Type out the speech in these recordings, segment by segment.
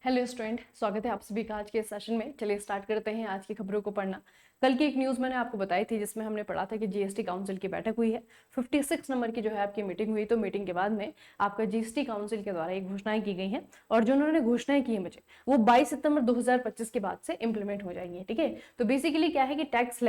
Hello student, स्वागत है आप सभी का आज के सेशन में। चलिए स्टार्ट करते हैं आज की खबरों को पढ़ना। कल की एक न्यूज़ मैंने आपको बताई थी जिसमें हमने पढ़ा था कि जीएसटी काउंसिल की बैठक हुई है। 56 नंबर की जो है आपकी मीटिंग हुई, तो मीटिंग के बाद में आपका जीएसटी काउंसिल के द्वारा एक घोषणाएं की गई हैं और जो उन्होंने घोषणाएं की है मुझे वो 22 सितंबर 2025 के बाद से इंप्लीमेंट हो जाएंगी। ठीक है, तो बेसिकली क्या है कि टैक्स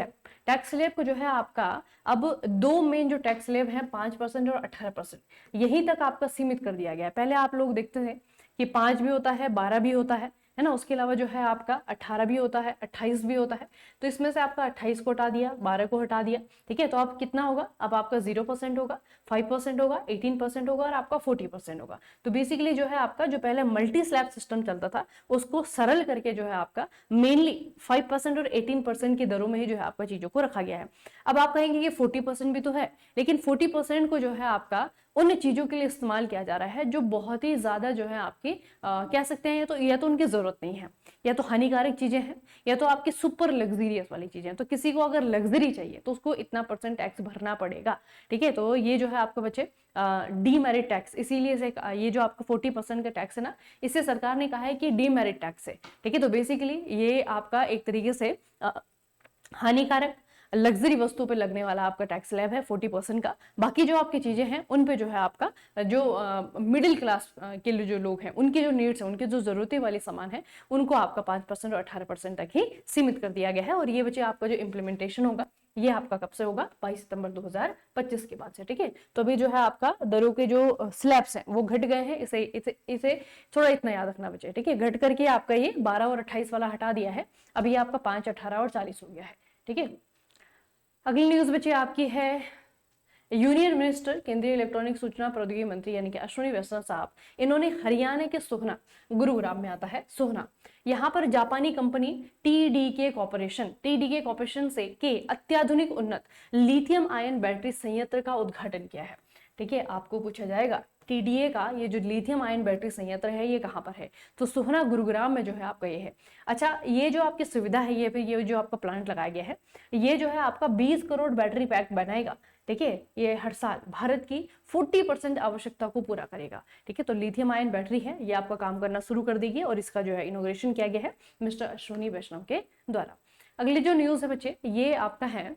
स्लैब को जो है आपका अब दो मेन जो टैक्स स्लैब है 5% और 18% यहीं तक आपका सीमित कर दिया गया है। पहले आप लोग देखते थे कि 5 भी होता है, 12 भी होता है ना, उसके अलावा जो है आपका 18 भी होता है, 28 भी होता है। तो इसमें से आपका 28 को हटा दिया, 12 को हटा दिया। ठीक है, तो अब कितना होगा, अब आपका 0% होगा, 5% होगा, 18% होगा और आपका 40% होगा। तो बेसिकली जो है आपका जो पहले मल्टी स्लैब सिस्टम चलता था उसको सरल करके जो है आपका मेनली 5% और 18% की दरों में ही जो है आपका चीजों को रखा गया है। अब आप कहेंगे ये 40% भी तो है, लेकिन 40% को जो है आपका उन चीजों के लिए इस्तेमाल किया जा रहा है जो बहुत ही ज्यादा जो है आपकी कह सकते हैं या तो उनकी जरूरत नहीं है, या तो हानिकारक चीजें हैं, या तो आपकी सुपर लग्जरियस वाली चीजें। तो किसी को अगर लग्जरी चाहिए तो उसको इतना % टैक्स भरना पड़ेगा। ठीक है, तो ये जो है आपके बच्चे डीमेरिट टैक्स, इसीलिए से ये जो आपका 40% का टैक्स है ना, इससे सरकार ने कहा है कि डीमेरिट टैक्स है। ठीक है, तो बेसिकली ये आपका एक तरीके से हानिकारक लग्जरी वस्तु पे लगने वाला आपका टैक्स स्लैब है 40% का। बाकी जो आपकी चीजें हैं उन पे जो है आपका जो मिडिल क्लास के लिए जो लोग हैं उनकी जो नीड्स है, उनकी जो जरूरतें वाली सामान है, उनको आपका 5% और 18% तक ही सीमित कर दिया गया है। और ये बच्चे आपका जो इम्प्लीमेंटेशन होगा ये आपका कब से होगा, 22 सितंबर 2025 के बाद से। ठीक है, तो अभी जो है आपका दरों के जो स्लैब्स हैं वो घट गए हैं। इसे इसे इसे थोड़ा इतना याद रखना बच्चे। ठीक है, घट करके आपका ये 12 और 28 वाला हटा दिया है। अभी आपका 5, 18 और 40 हो गया है। ठीक है, अगली न्यूज बच्चे आपकी है यूनियन मिनिस्टर केंद्रीय इलेक्ट्रॉनिक सूचना प्रौद्योगिकी मंत्री यानी कि अश्विनी वैष्णव साहब, इन्होंने हरियाणा के सोहना, गुरुग्राम में आता है सोहना, यहां पर जापानी कंपनी टीडीके कॉर्पोरेशन से के अत्याधुनिक उन्नत लिथियम आयन बैटरी संयंत्र का उद्घाटन किया है। ठीक है, आपको पूछा जाएगा टीडीए का ये जो लिथियम आयन बैटरी संयंत्र है ये कहां पर है, तो सोहना गुरुग्राम में जो है आपका ये है। अच्छा, ये जो आपकी सुविधा है, ये जो आपका प्लांट लगाया गया है, ये जो है आपका 20 करोड़ बैटरी पैक बनाएगा। ठीक है, ये हर साल भारत की 40% आवश्यकता को पूरा करेगा। ठीक है, तो लिथियम आयन बैटरी है ये आपका काम करना शुरू कर देगी और इसका जो है इनोग्रेशन किया गया है मिस्टर अश्विनी वैष्णव के द्वारा। अगली जो न्यूज है बच्चे ये आपका है,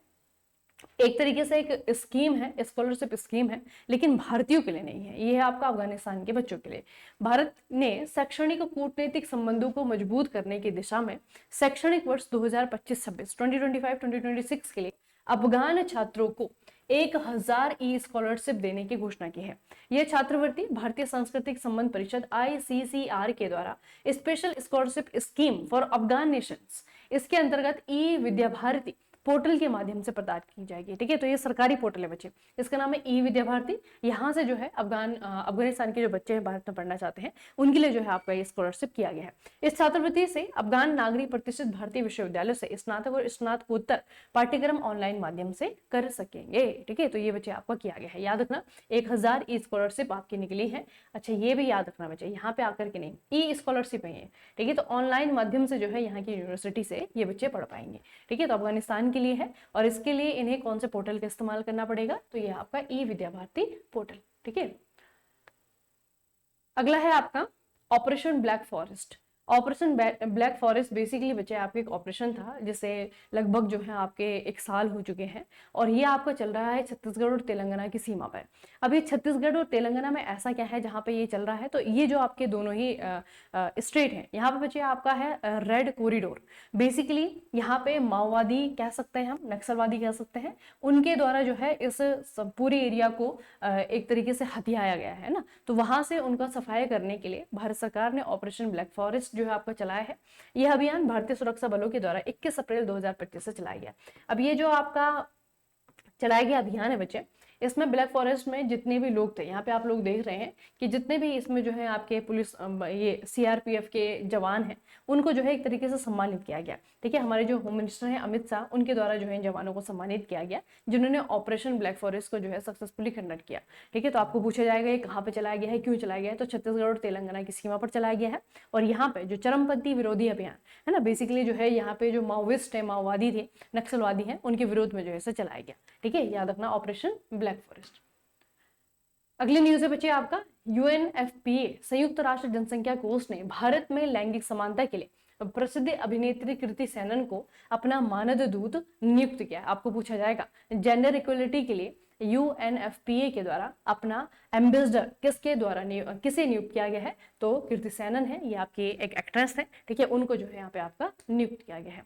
एक तरीके से एक स्कीम है, स्कॉलरशिप स्कीम है, लेकिन भारतीयों के लिए नहीं है। ये है आपका अफगानिस्तान के बच्चों के लिए। भारत ने शैक्षणिक और कूटनीतिक संबंधों को मजबूत करने की दिशा में शैक्षणिक वर्ष 2025-26 2025-2026 के लिए अफगान छात्रों को 1000 ई स्कॉलरशिप देने की घोषणा की है। यह छात्रवृत्ति भारतीय सांस्कृतिक संबंध परिषद ICCR के द्वारा special scholarship scheme for Afghan Nations, इसके अंतर्गत ई विद्या भारती पोर्टल के माध्यम से प्रदान की जाएगी। ठीक है, तो ये सरकारी पोर्टल है बच्चे, इसका नाम है ई विद्या भारती। यहाँ से जो है अफगानिस्तान के जो बच्चे हैं भारत में पढ़ना चाहते हैं उनके लिए जो है आपका ये स्कॉलरशिप किया गया है। इस छात्रवृत्ति से अफगान नागरिक प्रतिष्ठित भारतीय विश्वविद्यालय से स्नातक और स्नातकोत्तर पाठ्यक्रम ऑनलाइन माध्यम से कर सकेंगे। ठीक है, तो ये बच्चे आपका किया गया है, याद रखना 1000 ई स्कॉलरशिप आपकी निकली है। अच्छा, ये भी याद रखना बच्चे, यहाँ पे आकर के नहीं, ई स्कॉलरशिप है ये। ठीक है, तो ऑनलाइन माध्यम से जो है यहाँ की यूनिवर्सिटी से ये बच्चे पढ़ पाएंगे। ठीक है, तो अफगानिस्तान के लिए है और इसके लिए इन्हें कौन से पोर्टल का इस्तेमाल करना पड़ेगा, तो ये आपका ई विद्या भारती पोर्टल। ठीक है, अगला है आपका operation black forest. Operation black forest basically बच्चे आपके एक ऑपरेशन था जिसे लगभग जो है आपके 1 साल हो चुके हैं और ये आपका चल रहा है छत्तीसगढ़ और तेलंगाना की सीमा पर। अब ये छत्तीसगढ़ और तेलंगाना में ऐसा क्या है जहाँ पे ये चल रहा है, तो ये जो आपके दोनों ही स्टेट हैं यहाँ पे बच्चे आपका है रेड कॉरिडोर। बेसिकली यहाँ पे माओवादी कह सकते हैं, हम नक्सलवादी कह सकते हैं, उनके द्वारा जो है इस पूरी एरिया को एक तरीके से हथियाया गया है ना, तो वहां से उनका सफाई करने के लिए भारत सरकार ने ऑपरेशन ब्लैक फॉरेस्ट जो है आपका चलाया है। यह अभियान भारतीय सुरक्षा बलों के द्वारा 21 अप्रैल 2025 से चलाया गया। अब ये जो आपका चलाया गया अभियान है बच्चे, इसमें ब्लैक फॉरेस्ट में जितने भी लोग थे, यहाँ पे आप लोग देख रहे हैं कि जितने भी इसमें जो है आपके पुलिस ये सीआरपीएफ के जवान हैं उनको जो है एक तरीके से सम्मानित किया गया। ठीक है, हमारे जो होम मिनिस्टर हैं अमित शाह, उनके द्वारा जो है जवानों को सम्मानित किया गया जिन्होंने ऑपरेशन ब्लैक फॉरेस्ट को जो है सक्सेसफुली कंडक्ट किया। ठीक है, तो आपको पूछा जाएगा ये कहाँ पे चलाया गया है, क्यों चलाया गया है, तो छत्तीसगढ़ और तेलंगाना की सीमा पर चलाया गया है। और यहाँ पे जो चरमपंथी विरोधी अभियान है ना, बेसिकली जो है यहाँ पे जो माओविस्ट है, माओवादी थे, नक्सलवादी हैं, उनके विरोध में जो है इसे चलाया गया। ठीक है, याद रखना ऑपरेशन ब्लैक फॉरेस्ट। अगली न्यूज है बच्चे आपका यूएनएफपीए संयुक्त राष्ट्र जनसंख्या कोष ने भारत में लैंगिक समानता के लिए प्रसिद्ध अभिनेत्री कृति सेनन को अपना मानद दूत नियुक्त किया। आपको पूछा जाएगा जेंडर इक्वलिटी के लिए यूएनएफपीए के द्वारा अपना एम्बेसडर किसे नियुक्त किया गया है, तो कृति सेनन है, ये आपकी एक एक्ट्रेस है, ठीक है, उनको जो है यहाँ पे आपका नियुक्त किया गया है।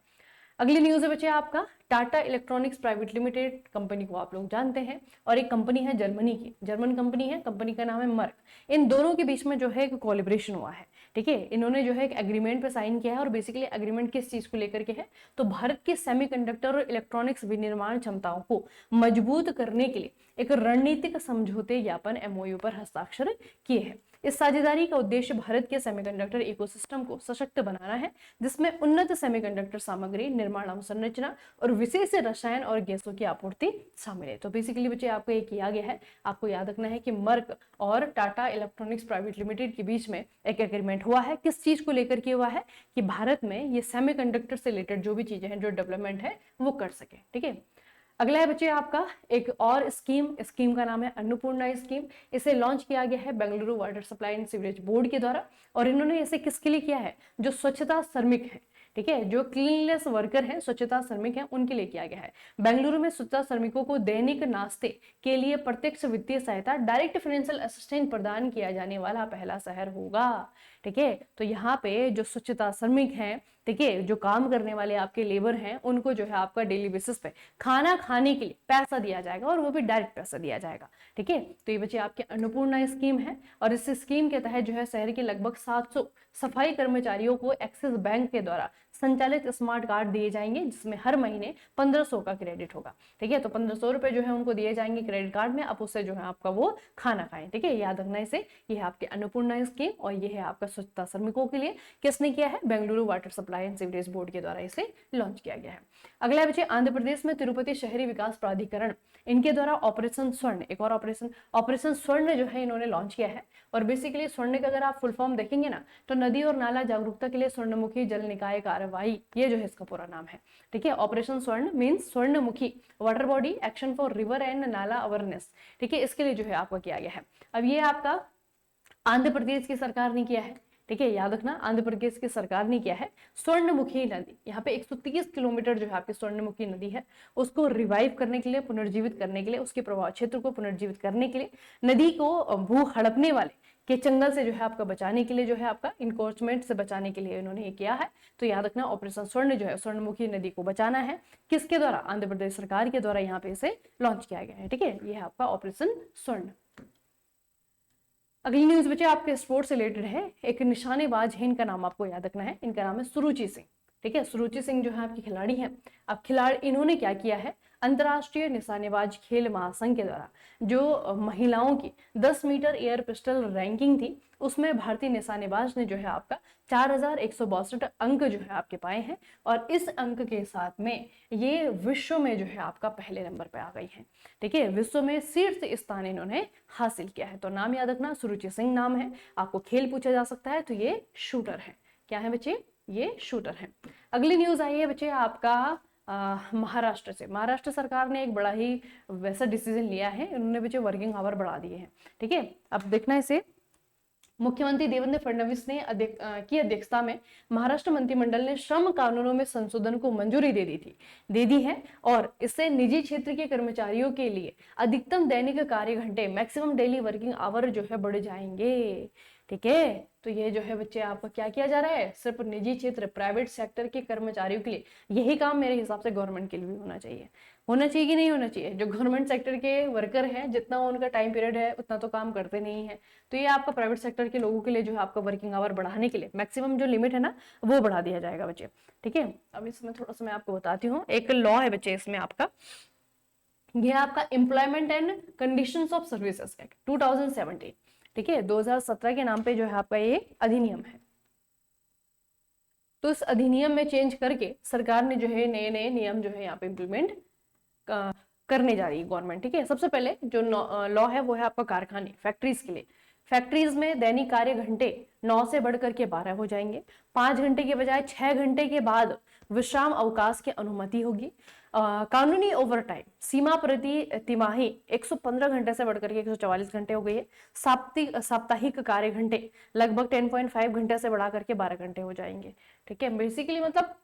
अगली न्यूज है बच्चे आपका Tata electronics private limited company को आप लोग जानते हैं, और एक कंपनी है जर्मनी की, जर्मन कंपनी है, कंपनी का नाम है मर्क। इन दोनों के बीच में जो है एक कोलैबोरेशन हुआ है, ठीक है, इन्होंने जो है एक एग्रीमेंट पे साइन किया है, और बेसिकली एग्रीमेंट किस चीज को लेकर के है, तो भारत के सेमीकंडक्टर और इलेक्ट्रॉनिक्स विनिर्माण क्षमताओं को मजबूत करने के लिए एक रणनीतिक समझौते ज्ञापन एमओयू पर हस्ताक्षर किए हैं। इस साझेदारी का उद्देश्य भारत के सेमीकंडक्टर इकोसिस्टम को सशक्त बनाना है, जिसमें उन्नत सेमीकंडक्टर सामग्री, निर्माण अवसंरचना और विशेष रसायन और गैसों की आपूर्ति शामिल है। तो बेसिकली बच्चे आपको ये किया गया है, आपको याद रखना है कि मर्क और टाटा इलेक्ट्रॉनिक्स प्राइवेट लिमिटेड के बीच में एक एग्रीमेंट हुआ है। किस चीज को लेकर के हुआ है कि भारत में ये सेमीकंडक्टर से रिलेटेड जो भी चीजें हैं, जो डेवलपमेंट है, वो कर सके, ठीक है। अगला है बच्चे आपका एक और स्कीम का नाम है अन्नपूर्णा स्कीम। इसे लॉन्च किया गया है Bengaluru water supply and sewerage board के द्वारा, और इन्होंने इसे किसके लिए किया है, जो स्वच्छता श्रमिक है, ठीक है, जो क्लीनलेस वर्कर हैं, स्वच्छता श्रमिक हैं, उनके लिए किया गया है। बेंगलुरु में स्वच्छता श्रमिकों को दैनिक नाश्ते के लिए प्रत्यक्ष वित्तीय सहायता, डायरेक्ट फाइनेंशियल असिस्टेंस प्रदान किया जाने वाला पहला शहर होगा, ठीक है। तो यहाँ पे जो स्वच्छता श्रमिक हैं, ठीक है, जो काम करने वाले आपके लेबर हैं, उनको जो है आपका डेली बेसिस पे खाना खाने के लिए पैसा दिया जाएगा, और वो भी डायरेक्ट पैसा दिया जाएगा, ठीक है। तो ये बच्चे आपके अन्नपूर्णा स्कीम है, और इस स्कीम के तहत जो है शहर के लगभग 700 सफाई कर्मचारियों को एक्सिस बैंक के द्वारा संचालित स्मार्ट कार्ड दिए जाएंगे, जिसमें हर महीने 1500 का क्रेडिट होगा, ठीक है। तो 1500 रुपए जो है उनको दिए जाएंगे क्रेडिट कार्ड में, अब उससे जो है आपका वो खाना खाएं, ठीक है, याद रखना इसे। ये है आपके अन्नपूर्णा स्कीम, और ये है आपका स्वच्छता श्रमिकों के लिए। किसने किया है, Bengaluru water supply and sewerage board के द्वारा इसे लॉन्च किया गया है। अगला बच्चे आंध्र प्रदेश में तिरुपति शहरी विकास प्राधिकरण, इनके द्वारा ऑपरेशन स्वर्ण, एक और ऑपरेशन स्वर्ण जो है इन्होंने लॉन्च किया है। और बेसिकली स्वर्ण का अगर आप फुल फॉर्म देखेंगे ना, तो नदी और नाला जागरूकता के लिए स्वर्णमुखी जल निकाय कार्रवाई, ये जो है इसका पूरा नाम है, ठीक है। ऑपरेशन स्वर्ण means Swarnamukhi water body action for river and नाला अवेयरनेस, ठीक है, इसके लिए जो है आपका किया गया है। अब ये आपका आंध्र प्रदेश की सरकार ने किया है, ठीक है, याद रखना, आंध्र प्रदेश की सरकार ने किया है। स्वर्णमुखी नदी, यहाँ पे 130 किलोमीटर जो है आपकी स्वर्णमुखी नदी है, उसको रिवाइव करने के लिए, पुनर्जीवित करने के लिए, उसके प्रभाव क्षेत्र को पुनर्जीवित करने के लिए, नदी को भू हड़पने वाले के चंगल से जो है आपका बचाने के लिए, जो है आपका इनक्रोचमेंट से बचाने के लिए इन्होंने ये किया है। तो याद रखना, ऑपरेशन स्वर्ण जो है स्वर्णमुखी नदी को बचाना है, किसके द्वारा, आंध्र प्रदेश सरकार के द्वारा यहाँ पे इसे लॉन्च किया गया है, ठीक है। ये है आपका ऑपरेशन स्वर्ण। अगली न्यूज बच्चे आपके स्पोर्ट्स से रिलेटेड है। एक निशानेबाज है, इनका नाम आपको याद रखना है, इनका नाम है सुरुचि सिंह, ठीक है। सुरुचि सिंह जो है आपकी खिलाड़ी हैं। अब खिलाड़ी इन्होंने क्या किया है, अंतरराष्ट्रीय निशानेबाज खेल महासंघ के द्वारा जो महिलाओं की 10 मीटर एयर पिस्टल रैंकिंग थी, उसमें भारतीय निशानेबाज ने जो है आपका 4162 अंक जो है आपके पाए हैं, और इस अंक के साथ में ये विश्व में जो है आपका पहले नंबर पे आ गई है, ठीक है, विश्व में शीर्ष स्थान इन्होंने हासिल किया है। तो नाम याद रखना, सुरुचि सिंह नाम है। आपको खेल पूछा जा सकता है, तो ये शूटर है। क्या है बच्चे, ये शूटर है। अगली न्यूज आई है बच्चे आपका महाराष्ट्र से। महाराष्ट्र सरकार ने एक बड़ा ही वैसा डिसीजन लिया है, उन्होंने बच्चे वर्किंग आवर बढ़ा दिए हैं, ठीक है। अब देखना इसे, मुख्यमंत्री देवेंद्र फडणवीस ने की अध्यक्षता में महाराष्ट्र मंत्रिमंडल ने श्रम कानूनों में संशोधन को मंजूरी दे दी है, और इससे निजी क्षेत्र के कर्मचारियों के लिए अधिकतम दैनिक कार्य घंटे, मैक्सिमम डेली वर्किंग आवर जो है बढ़ जाएंगे, ठीक है। तो ये जो है बच्चे आपका क्या किया जा रहा है, सिर्फ निजी क्षेत्र, प्राइवेट सेक्टर के कर्मचारियों के लिए। यही काम मेरे हिसाब से गवर्नमेंट के लिए भी होना चाहिए कि नहीं होना चाहिए। जो गवर्नमेंट सेक्टर के वर्कर हैं, जितना उनका टाइम पीरियड है उतना तो काम करते नहीं है, तो ये आपका प्राइवेट सेक्टर के लोगों के लिए जो है आपका वर्किंग आवर बढ़ाने के लिए मैक्सिमम जो लिमिट है ना, वो बढ़ा दिया जाएगा बच्चे, ठीक है। अब इसमें थोड़ा सा मैं आपको बताती हूँ, एक लॉ है बच्चे इसमें आपका, ये आपका employment and conditions of services act 2017, ठीक है, 2017 के नाम पे जो है आपका ये अधिनियम है। तो इस अधिनियम में चेंज करके सरकार ने जो है नए नए नियम जो है यहाँ पे इम्प्लीमेंट करने जा रही है गवर्नमेंट, ठीक है। सबसे पहले जो लॉ है वो है आपका कारखाने, फैक्ट्रीज के लिए। फैक्ट्रीज में दैनिक कार्य घंटे 9 से बढ़कर के 12 हो जाएंगे। 5 घंटे के बजाय 6 घंटे के बाद विश्राम अवकाश की अनुमति होगी। कानूनी ओवर टाइम सीमा प्रति तिमाही 115 घंटे से बढ़कर के 144 घंटे हो गई है। साप्ताहिक कार्य घंटे लगभग 10.5 घंटे से बढ़ा करके 12 घंटे हो जाएंगे। ठीक है, बेसिकली मतलब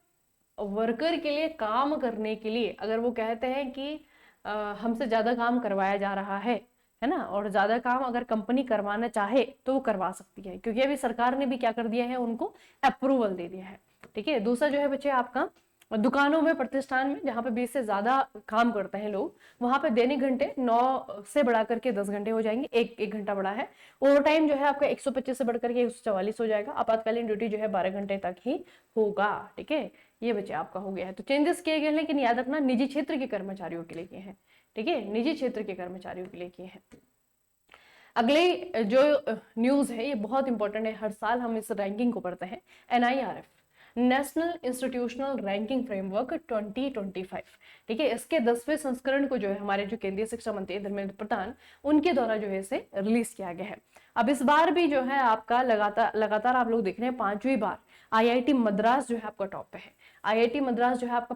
वर्कर के लिए काम करने के लिए अगर वो कहते हैं कि हमसे ज्यादा काम करवाया जा रहा है ना, और ज्यादा काम अगर कंपनी करवाना चाहे तो वो करवा सकती है, क्योंकि अभी सरकार ने भी क्या कर दिया है, उनको अप्रूवल दे दिया है। ठीक है, दूसरा जो है बच्चे आपका दुकानों में, प्रतिष्ठान में जहां पे 20 से ज्यादा काम करते हैं लोग, वहां पे दैनिक घंटे 9 से बढ़ा करके 10 घंटे हो जाएंगे, एक घंटा बढ़ा है। ओवर टाइम जो है आपका 125 से बढ़कर के 144 हो जाएगा। आपातकालीन ड्यूटी जो है 12 घंटे तक ही होगा। ठीक है, ये बच्चे आपका हो गया है। तो चेंजेस किए गए, लेकिन याद रखना निजी क्षेत्र के कर्मचारियों के लिए किए हैं। ठीक है, निजी क्षेत्र के कर्मचारियों के लिए किए हैं। अगले जो न्यूज है ये बहुत इंपॉर्टेंट है, हर साल हम इस रैंकिंग को पढ़ते हैं। NIRF national institutional ranking framework 2025। ठीक है, इसके 10वें संस्करण को जो है हमारे जो केंद्रीय शिक्षा मंत्री धर्मेंद्र प्रधान उनके द्वारा जो है इसे रिलीज किया गया है। अब इस बार भी जो है आपका लगातार आप लोग देख रहे हैं 5वीं बार IIT मद्रास जो है आपका टॉप पे है। IIT मद्रास जो है आपका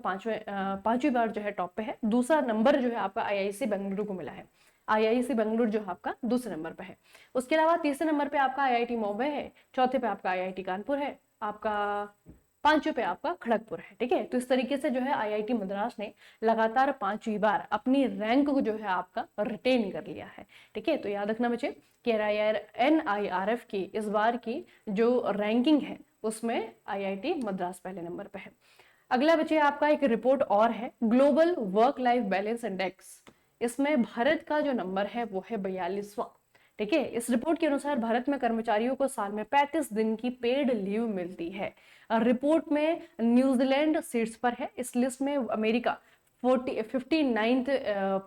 5वीं बार जो है टॉप पे है। दूसरा नंबर जो है आपका IIC बेंगलुरु को मिला है। IIC बेंगलुरु जो आपका दूसरे नंबर पे है। उसके अलावा तीसरे नंबर पे आपका IIT मुंबई है। चौथे पे आपका IIT कानपुर है। आपका 5वें पे आपका खड़गपुर है। ठीक है, तो इस तरीके से जो है IIT मद्रास ने लगातार 5वीं बार अपनी रैंक को जो है आपका रिटेन कर लिया है। ठीक है, तो याद रखना बच्चे कि NIRF की इस बार की जो रैंकिंग है उसमें IIT मद्रास पहले नंबर पे है। अगला बच्चे आपका एक रिपोर्ट और है, global work life balance index. इसमें भारत का जो नंबर है वो है 42वां। ठीक है, इस रिपोर्ट के अनुसार भारत में कर्मचारियों को साल में 35 दिन की पेड लीव मिलती है। रिपोर्ट में न्यूजीलैंड शीर्ष पर है। इस लिस्ट में अमेरिका 59th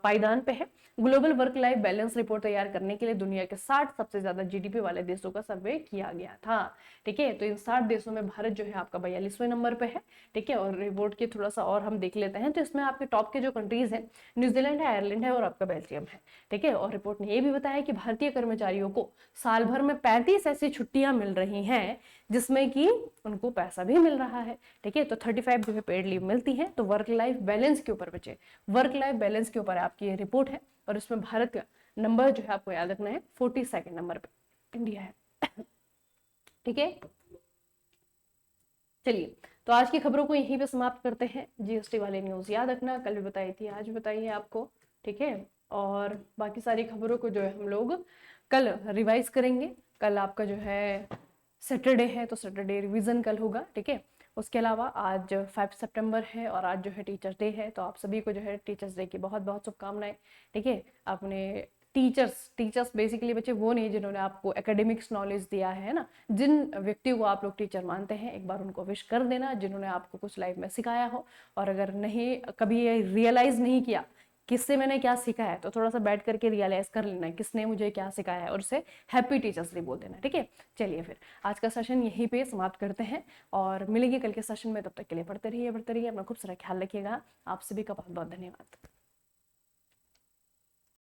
पायदान पे है। Global work life balance report तैयार करने के लिए दुनिया के 60 सबसे ज्यादा GDP वाले देशों का सर्वे किया गया था। ठीक है, तो इन 60 देशों में भारत जो है आपका 42वें नंबर पे है। ठीक है, और रिपोर्ट के थोड़ा सा और हम देख लेते हैं, तो इसमें आपके टॉप के जो कंट्रीज हैं न्यूजीलैंड है, आयरलैंड है और आपका बेल्जियम है। ठीक है, और रिपोर्ट ने यह भी बताया कि भारतीय कर्मचारियों को साल भर में 35 ऐसी छुट्टियां मिल रही हैं जिसमें कि उनको पैसा भी मिल रहा है। ठीक है, तो 35 जो है पेड लीव मिलती है। तो वर्क लाइफ बैलेंस के ऊपर बचे, वर्क लाइफ बैलेंस के ऊपर आपकी ये रिपोर्ट है, और इसमें भारत का नंबर जो है आपको याद रखना है 42 नंबर पे इंडिया है। ठीक है, चलिए तो आज की खबरों को यहीं पे समाप्त करते हैं। GST वाले न्यूज याद रखना, कल भी बताई थी, आज बताइए आपको। ठीक है, और बाकी सारी खबरों को जो है हम लोग कल रिवाइज करेंगे। कल आपका जो है सैटरडे है, तो सैटरडे रिवीजन कल होगा। ठीक है, उसके अलावा आज 5 सितंबर है और आज जो है टीचर्स डे है, तो आप सभी को जो है टीचर्स डे की बहुत बहुत शुभकामनाएं। ठीक है, अपने टीचर्स बेसिकली बच्चे वो नहीं जिन्होंने आपको एकेडमिक्स नॉलेज दिया है ना, जिन व्यक्तियों को आप लोग टीचर मानते हैं एक बार उनको विश कर देना, जिन्होंने आपको कुछ लाइफ में सिखाया हो। और अगर नहीं कभी ये रियलाइज नहीं किया किससे मैंने क्या सीखा है, तो थोड़ा सा बैठ करके रियलाइज कर लेना किसने मुझे क्या सिखाया है, और उसे हैप्पी टीचर्स डे बोल देना। ठीक है, चलिए फिर आज का सेशन यहीं पे समाप्त करते हैं और मिलेंगे कल के सेशन में। तब तक के लिए पढ़ते रहिए, अपना खूब सारा ख्याल रखिएगा। आप सभी का बहुत बहुत धन्यवाद।